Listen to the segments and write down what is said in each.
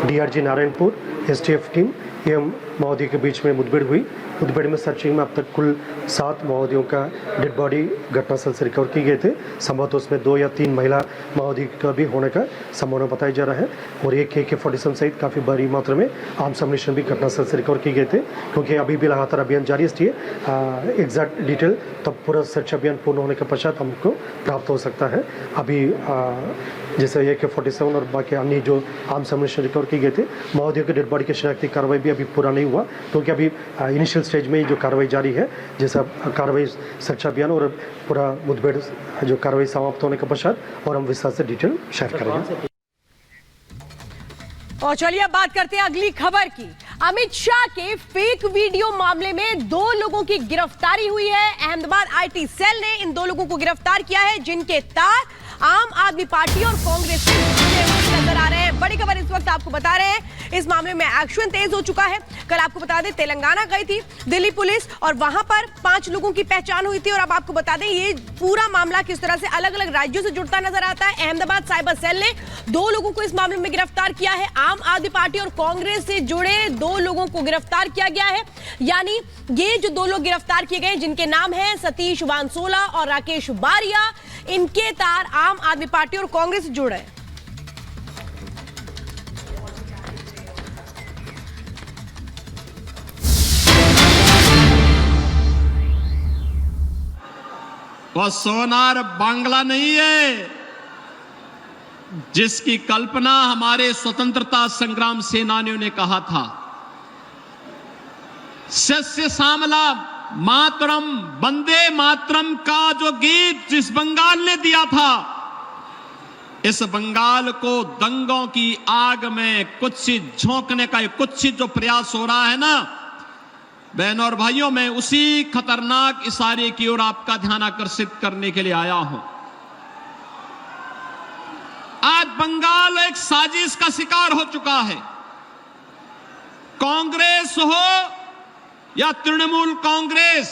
DRG Narayanpur STF team एवं माओवादियों के बीच में मुठभेड़ हुई। मुठभेड़ में सर्चिंग में अब तक कुल 7 माओवादियों का डेड बॉडी घटनास्थल से रिकवर किए गए थे। संभवतः उसमें 2 या 3 महिला माओवादी का भी होने का संभावना बताया जा रहा है और एक AK-47 सहित काफ़ी बड़ी मात्रा में आर्म्स एम्युनिशन भी घटनास्थल से रिकवर किए गए थे। क्योंकि अभी भी लगातार अभियान जारी है, इसलिए एग्जैक्ट डिटेल तब पूरा सर्च अभियान पूर्ण होने के पश्चात हमको प्राप्त हो सकता है। अभी जैसे AK-47 और बाकी अन्य जो आर्म्स एम्युनिशन रिकवर किए गए थे, माओवादियों के डेड बॉडी की शनाख्ती कार्रवाई भी अभी पूरा नहीं हुआ, क्योंकि अभी इनिशियल स्टेज में ही जो कार्रवाई जारी है। जैसा कार्रवाई सर्च अभियान और पूरा मुठभेड़ जो कार्रवाई समाप्त होने के पश्चात और हम विस्तार से डिटेल शेयर करेंगे। और चलिए अब बात करते हैं अगली खबर की। अमित शाह के फेक वीडियो मामले में 2 लोगों की गिरफ्तारी हुई है। अहमदाबाद आईटी सेल ने इन 2 लोगों को गिरफ्तार किया है, जिनके तार आम आदमी पार्टी और कांग्रेस से जुड़े हुए नजर आ रहे हैं। बड़ी खबर इस वक्त आपको बता रहे हैं, इस मामले में एक्शन तेज हो चुका है। कल आपको बता दें तेलंगाना गई थी दिल्ली पुलिस और वहां पर 5 लोगों की पहचान हुई थी। और अब आपको बता दें ये पूरा मामला किस तरह से अलग अलग राज्यों से जुड़ता नजर आता है। अहमदाबाद साइबर सेल ने 2 लोगों को इस मामले में गिरफ्तार किया है। आम आदमी पार्टी और कांग्रेस से जुड़े 2 लोगों को गिरफ्तार किया गया है। यानी ये जो 2 लोग गिरफ्तार किए गए, जिनके नाम है सतीश वानसोला और राकेश बारिया, इनके तार आम आदमी पार्टी और कांग्रेस से जुड़े हैं। वह सोनार बांग्ला नहीं है जिसकी कल्पना हमारे स्वतंत्रता संग्राम सेनानियों ने कहा था। सस्य श्यामला मातरम वंदे मातरम का जो गीत जिस बंगाल ने दिया था, इस बंगाल को दंगों की आग में कुछ झोंकने का कुछ जो प्रयास हो रहा है ना, बहनों और भाइयों, मैं उसी खतरनाक इशारे की ओर आपका ध्यान आकर्षित करने के लिए आया हूं। आज बंगाल एक साजिश का शिकार हो चुका है। कांग्रेस हो या तृणमूल कांग्रेस,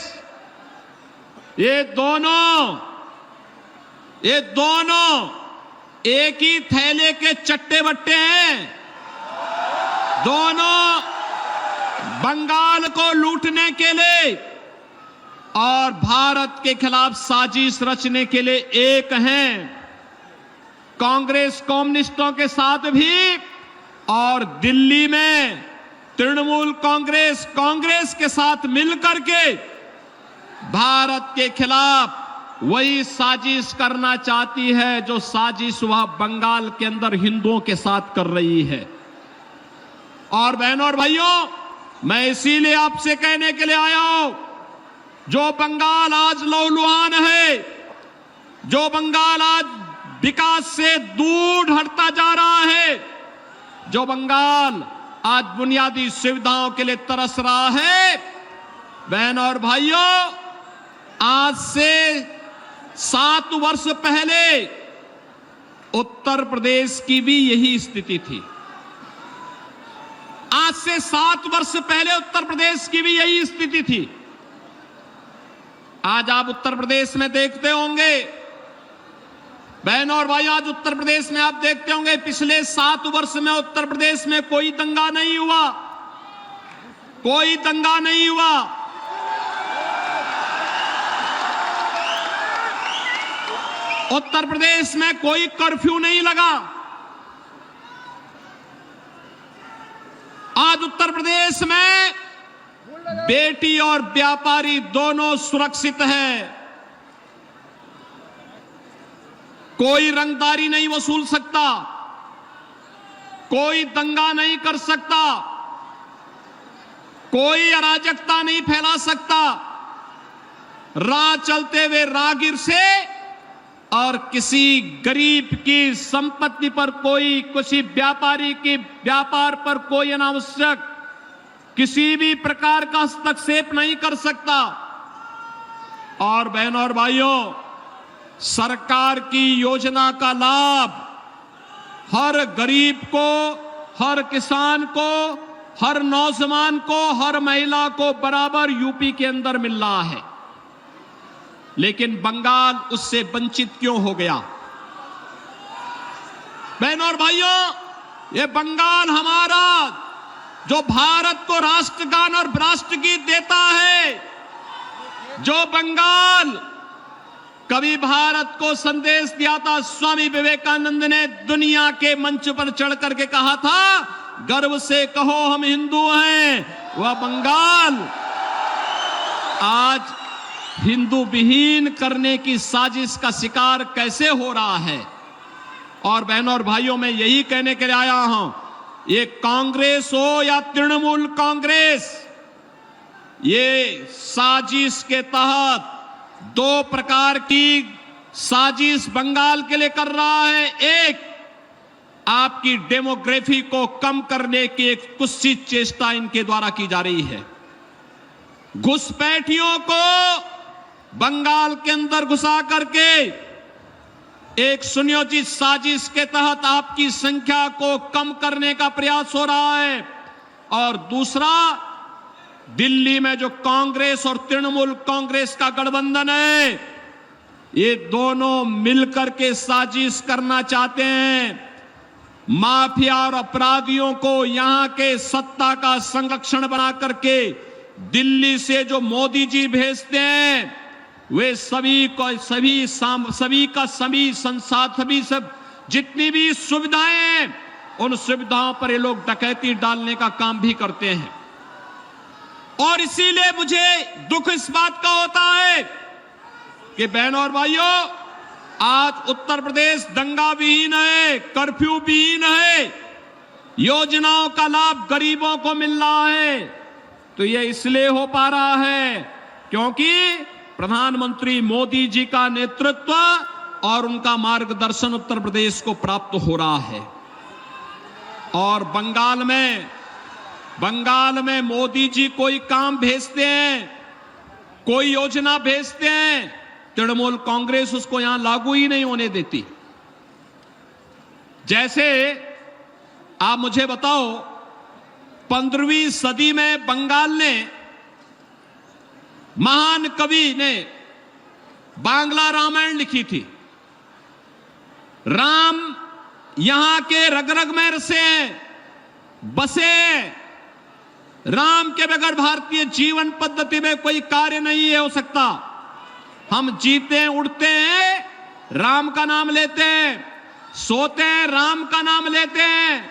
ये दोनों एक ही थैले के चट्टे बट्टे हैं। दोनों बंगाल को लूटने के लिए और भारत के खिलाफ साजिश रचने के लिए एक हैं। कांग्रेस कम्युनिस्टों के साथ भी और दिल्ली में तृणमूल कांग्रेस के साथ मिलकर के भारत के खिलाफ वही साजिश करना चाहती है जो साजिश वह बंगाल के अंदर हिंदुओं के साथ कर रही है। और बहनों और भाइयों, मैं इसीलिए आपसे कहने के लिए आया हूं, जो बंगाल आज लहूलुहान है, जो बंगाल आज विकास से दूर हटता जा रहा है, जो बंगाल आज बुनियादी सुविधाओं के लिए तरस रहा है, बहनों और भाइयों, आज से 7 वर्ष पहले उत्तर प्रदेश की भी यही स्थिति थी। आज से 7 वर्ष पहले उत्तर प्रदेश की भी यही स्थिति थी। आज आप उत्तर प्रदेश में देखते होंगे, बहनों और भाइयों, आज उत्तर प्रदेश में आप देखते होंगे पिछले 7 वर्ष में उत्तर प्रदेश में कोई दंगा नहीं हुआ, कोई दंगा नहीं हुआ। उत्तर प्रदेश में कोई कर्फ्यू नहीं लगा। आज उत्तर प्रदेश में बेटी और व्यापारी दोनों सुरक्षित हैं। कोई रंगदारी नहीं वसूल सकता, कोई दंगा नहीं कर सकता, कोई अराजकता नहीं फैला सकता। राह चलते हुए राहगीर से और किसी गरीब की संपत्ति पर कोई, किसी व्यापारी की व्यापार पर कोई अनावश्यक किसी भी प्रकार का हस्तक्षेप नहीं कर सकता। और बहनों और भाइयों, सरकार की योजना का लाभ हर गरीब को, हर किसान को, हर नौजवान को, हर महिला को बराबर यूपी के अंदर मिल रहा है। लेकिन बंगाल उससे वंचित क्यों हो गया? बहनों और भाइयों, ये बंगाल हमारा जो भारत को राष्ट्रगान और राष्ट्रगीत देता है, जो बंगाल कभी भारत को संदेश दिया था, स्वामी विवेकानंद ने दुनिया के मंच पर चढ़ करके कहा था, गर्व से कहो हम हिंदू हैं, वह बंगाल आज हिंदू विहीन करने की साजिश का शिकार कैसे हो रहा है। और बहनों और भाइयों, मैं यही कहने के लिए आया हूं, ये कांग्रेस हो या तृणमूल कांग्रेस, ये साजिश के तहत दो प्रकार की साजिश बंगाल के लिए कर रहा है। एक, आपकी डेमोग्राफी को कम करने की एक कुत्सित चेष्टा इनके द्वारा की जा रही है। घुसपैठियों को बंगाल के अंदर घुसा करके एक सुनियोजित साजिश के तहत आपकी संख्या को कम करने का प्रयास हो रहा है। और दूसरा, दिल्ली में जो कांग्रेस और तृणमूल कांग्रेस का गठबंधन है, ये दोनों मिलकर के साजिश करना चाहते हैं। माफिया और अपराधियों को यहां के सत्ता का संरक्षण बना करके दिल्ली से जो मोदी जी भेजते हैं, वे सभी सब जितनी भी सुविधाएं हैं, उन सुविधाओं पर ये लोग डकैती डालने का काम भी करते हैं। और इसीलिए मुझे दुख इस बात का होता है कि बहनों और भाइयों, आज उत्तर प्रदेश दंगा विहीन है, कर्फ्यू विहीन है, योजनाओं का लाभ गरीबों को मिल रहा है। तो यह इसलिए हो पा रहा है क्योंकि प्रधानमंत्री मोदी जी का नेतृत्व और उनका मार्गदर्शन उत्तर प्रदेश को प्राप्त हो रहा है। और बंगाल में मोदी जी कोई काम भेजते हैं, कोई योजना भेजते हैं, तृणमूल कांग्रेस उसको यहां लागू ही नहीं होने देती। जैसे आप मुझे बताओ, 15वीं सदी में बंगाल ने, महान कवि ने बांग्ला रामायण लिखी थी। राम यहां के रग रग में रसे बसे। राम के बगैर भारतीय जीवन पद्धति में कोई कार्य नहीं हो सकता। हम जीते हैं, उठते हैं, राम का नाम लेते हैं, सोते हैं, राम का नाम लेते हैं।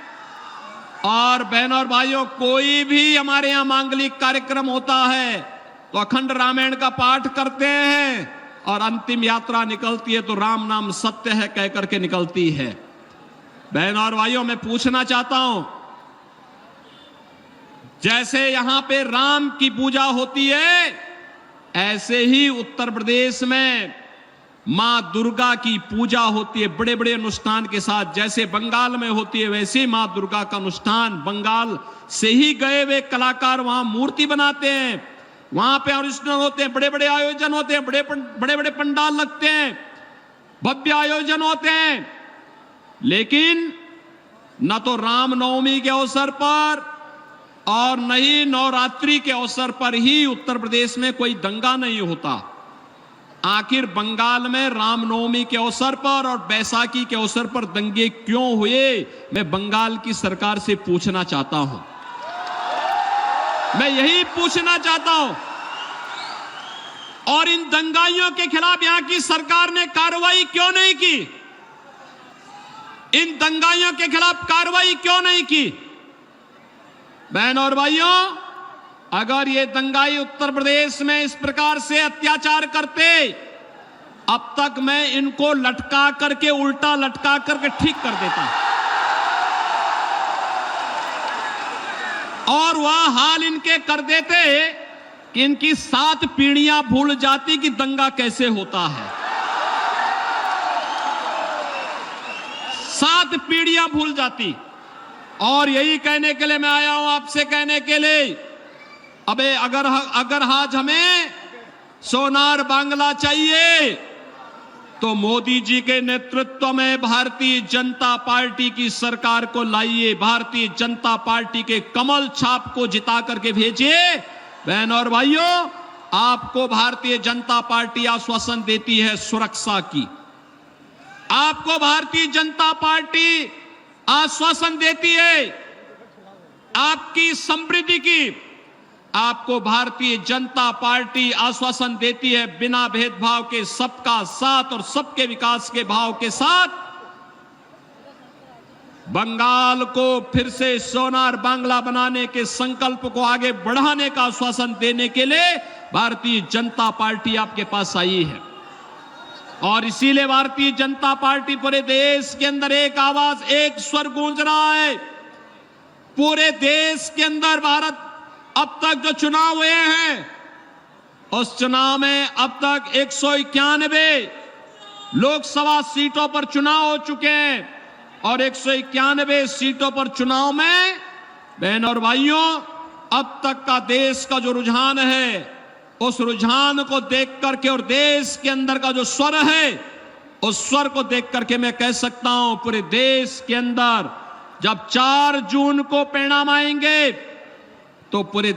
और बहनों और भाइयों, कोई भी हमारे यहां मांगलिक कार्यक्रम होता है तो अखंड रामायण का पाठ करते हैं, और अंतिम यात्रा निकलती है तो राम नाम सत्य है कह करके निकलती है। बहनों और भाइयों, मैं पूछना चाहता हूं, जैसे यहां पे राम की पूजा होती है, ऐसे ही उत्तर प्रदेश में मां दुर्गा की पूजा होती है, बड़े बड़े अनुष्ठान के साथ। जैसे बंगाल में होती है, वैसे ही मां दुर्गा का अनुष्ठान, बंगाल से ही गए हुए कलाकार वहां मूर्ति बनाते हैं, वहां पे ओरिजिनल होते हैं, बड़े बड़े आयोजन होते हैं, बड़े बड़े पंडाल लगते हैं, भव्य आयोजन होते हैं। लेकिन न तो रामनवमी के अवसर पर और न ही नवरात्रि के अवसर पर ही उत्तर प्रदेश में कोई दंगा नहीं होता। आखिर बंगाल में रामनवमी के अवसर पर और बैसाखी के अवसर पर दंगे क्यों हुए, मैं बंगाल की सरकार से पूछना चाहता हूं। मैं यही पूछना चाहता हूं। और इन दंगाइयों के खिलाफ यहां की सरकार ने कार्रवाई क्यों नहीं की? इन दंगाइयों के खिलाफ कार्रवाई क्यों नहीं की? बहनों और भाइयों, अगर ये दंगाई उत्तर प्रदेश में इस प्रकार से अत्याचार करते, अब तक मैं इनको लटका करके, उल्टा लटका करके ठीक कर देता। और वह हाल इनके कर देते कि इनकी 7 पीढ़ियां भूल जाती कि दंगा कैसे होता है। 7 पीढ़ियां भूल जाती। और यही कहने के लिए मैं आया हूं, आपसे कहने के लिए, अबे अगर आज हमें सोनार बांग्ला चाहिए तो मोदी जी के नेतृत्व में भारतीय जनता पार्टी की सरकार को लाइए, भारतीय जनता पार्टी के कमल छाप को जिता करके भेजिए। बहनों और भाइयों, आपको भारतीय जनता पार्टी आश्वासन देती है सुरक्षा की। आपको भारतीय जनता पार्टी आश्वासन देती है आपकी समृद्धि की। आपको भारतीय जनता पार्टी आश्वासन देती है बिना भेदभाव के सबका साथ और सबके विकास के भाव के साथ बंगाल को फिर से सोनार बांग्ला बनाने के संकल्प को आगे बढ़ाने का आश्वासन देने के लिए भारतीय जनता पार्टी आपके पास आई है। और इसीलिए भारतीय जनता पार्टी पूरे देश के अंदर एक आवाज, एक स्वर गूंज रहा है। पूरे देश के अंदर भारत अब तक जो चुनाव हुए हैं उस चुनाव में अब तक 191 लोकसभा सीटों पर चुनाव हो चुके हैं और 191 सीटों पर चुनाव में बहनों और भाइयों अब तक का देश का जो रुझान है उस रुझान को देख करके और देश के अंदर का जो स्वर है उस स्वर को देख करके मैं कह सकता हूं पूरे देश के अंदर जब 4 जून को परिणाम आएंगे तो पूरे